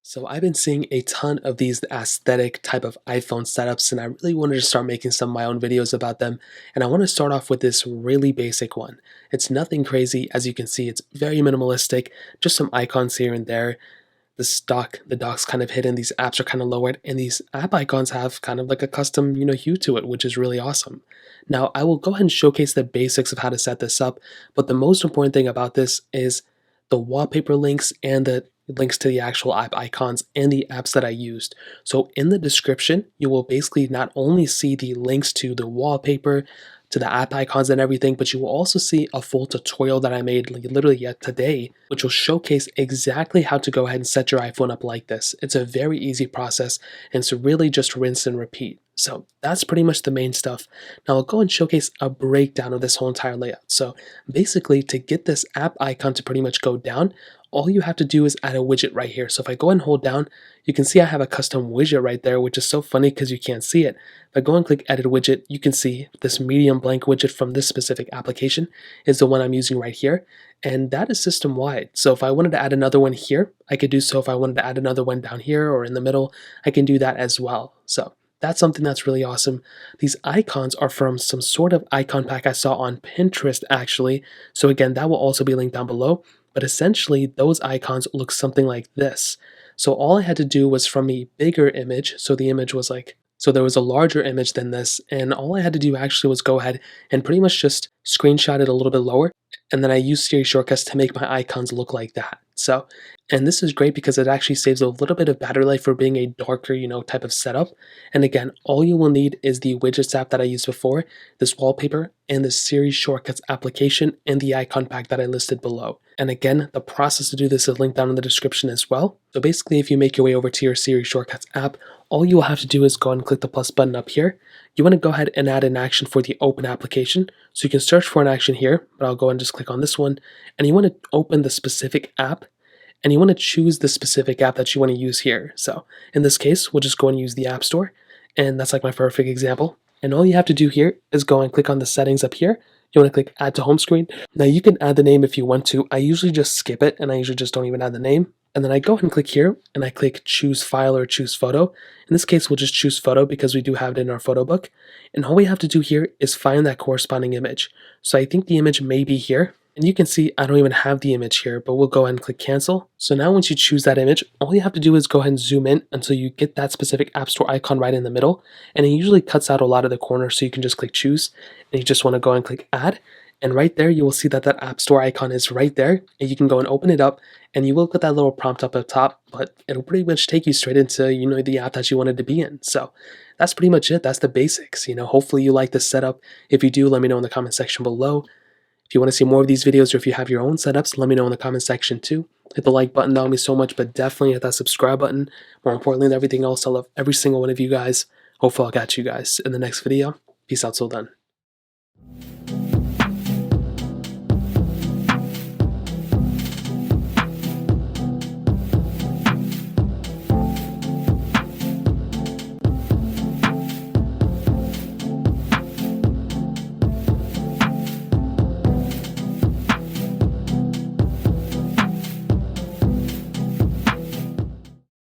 So I've been seeing a ton of these aesthetic type of iPhone setups, and I really wanted to start making some of my own videos about them. And I want to start off with this really basic one. It's nothing crazy. As you can see, it's very minimalistic, just some icons here and there. The dock's kind of hidden, these apps are kind of lowered, and these app icons have kind of like a custom, hue to it, which is really awesome. Now, I will go ahead and showcase the basics of how to set this up, but the most important thing about this is the wallpaper links and the links to the actual app icons and the apps that I used. So in the description, you will basically not only see the links to the wallpaper, to the app icons and everything, but you will also see a full tutorial that I made literally yet today, which will showcase exactly how to go ahead and set your iPhone up like this. It's a very easy process, and it's really just rinse and repeat. So that's pretty much the main stuff. Now I'll go and showcase a breakdown of this whole entire layout. So basically, to get this app icon to pretty much go down, all you have to do is add a widget right here. So if I go and hold down, you can see I have a custom widget right there, which is so funny because you can't see it. If I go and click edit widget, you can see this medium blank widget from this specific application is the one I'm using right here. And that is system wide. So if I wanted to add another one here, I could do so. If I wanted to add another one down here or in the middle, I can do that as well. So that's something that's really awesome. These icons are from some sort of icon pack I saw on Pinterest actually. So again, that will also be linked down below. But essentially, those icons look something like this. So all I had to do was from a bigger image, so the image was like, so there was a larger image than this, and all I had to do actually was go ahead and pretty much just screenshot it a little bit lower, and then I used Siri shortcuts to make my icons look like that. So, and this is great because it actually saves a little bit of battery life for being a darker, type of setup. And again, all you will need is the widgets app that I used before, this wallpaper, and the Siri shortcuts application, and the icon pack that I listed below. And again, the process to do this is linked down in the description as well. So basically, if you make your way over to your Siri shortcuts app, all you will have to do is go and click the plus button up here. You want to go ahead and add an action for the open application. So you can search for an action here, but I'll go and just click on this one. And you want to open the specific app, and you want to choose the specific app that you want to use here. So in this case, we'll just go and use the App Store. And that's like my perfect example. And all you have to do here is go and click on the settings up here. You want to click add to home screen. Now you can add the name if you want to. I usually just skip it, and I usually just don't even add the name. And then I go ahead and click here, and I click choose file or choose photo. In this case, we'll just choose photo because we do have it in our photo book. And all we have to do here is find that corresponding image. So I think the image may be here. And you can see I don't even have the image here, but we'll go ahead and click cancel. So now once you choose that image, all you have to do is go ahead and zoom in until you get that specific App Store icon right in the middle. And it usually cuts out a lot of the corners, so you can just click choose. And you just want to go and click add. And right there, you will see that that App Store icon is right there. And you can go and open it up, and you will get that little prompt up at top, but it'll pretty much take you straight into, the app that you wanted to be in. So that's pretty much it. That's the basics. Hopefully you like this setup. If you do, let me know in the comment section below. If you want to see more of these videos, or if you have your own setups, let me know in the comment section too. Hit the like button, that would mean so much, but definitely hit that subscribe button. More importantly than everything else, I love every single one of you guys. Hopefully I'll catch you guys in the next video. Peace out till then.